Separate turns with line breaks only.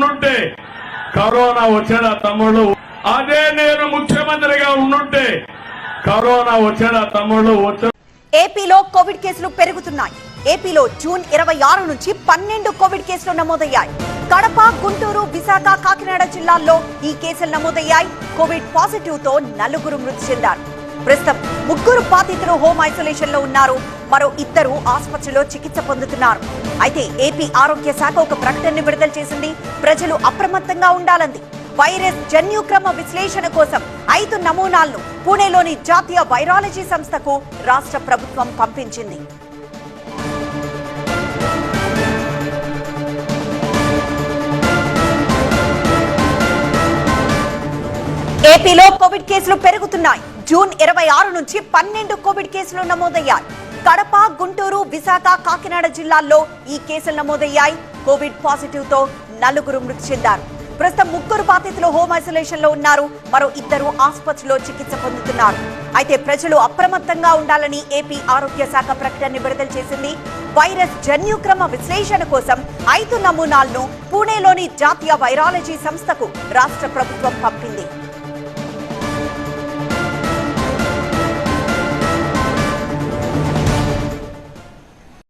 ఉండుంటే కరోనా వచ్చాడా తమ్ముళ్ళు? అదే నేను ముఖ్యమంత్రిగా ఉండుంటే కరోనా వచ్చాడా తమ్ముళ్ళు?
ఏపీలో కోవిడ్ కేసులు పెరుగుతున్నాయి. ఏపీలో జూన్ 26 నుంచి 12 కోవిడ్ కేసులు నమోదయ్యాయి. కడప, గుంటూరు, విశాఖ, కాకినాడ జిల్లాల్లో ఈ కేసులు నమోదయ్యాయి. కోవిడ్ పాజిటివ్ తో 4 మృతి చెందారు. ప్రస్తుతం 3 బాధితులు హోమ్ ఐసోలేషన్ లో ఉన్నారు. మరో 2 ఆసుపత్రిలో చికిత్స పొందుతున్నారు. అయితే ఏపీ ఆరోగ్య శాఖ ఒక ప్రకటన విడుదల చేసింది. ప్రజలు అప్రమత్తంగా ఉండాలంది. వైరస్ జన్యుక్రమ విశ్లేషణ కోసం 5 నమూనాలను పూణేలోని జాతీయ వైరాలజీ సంస్థకు రాష్ట్ర ప్రభుత్వం పంపించింది. ఏపీలో కోవిడ్ కేసులు పెరుగుతున్నాయి. జూన్ 26 నుంచి 12 కోవిడ్ కేసులు నమోదయ్యాయి. కడప, గుంటూరు, విశాఖ, కాకినాడ జిల్లాల్లో ఈ కేసులు నమోదయ్యాయి. కోవిడ్ పాజిటివ్ తో 4 మృతి చెందారు. ప్రస్తుతం 3 బాధితులు హోమ్ ఐసోలేషన్ లో ఉన్నారు. మరో 2 ఆసుపత్రిలో చికిత్స పొందుతున్నారు. అయితే ప్రజలు అప్రమత్తంగా ఉండాలని ఏపీ ఆరోగ్య శాఖ ప్రకటన విడుదల చేసింది. వైరస్ జన్యుక్రమ విశ్లేషణ కోసం 5 నమూనాలను పూణేలోని జాతీయ వైరాలజీ సంస్థకు రాష్ట్ర ప్రభుత్వం పంపింది.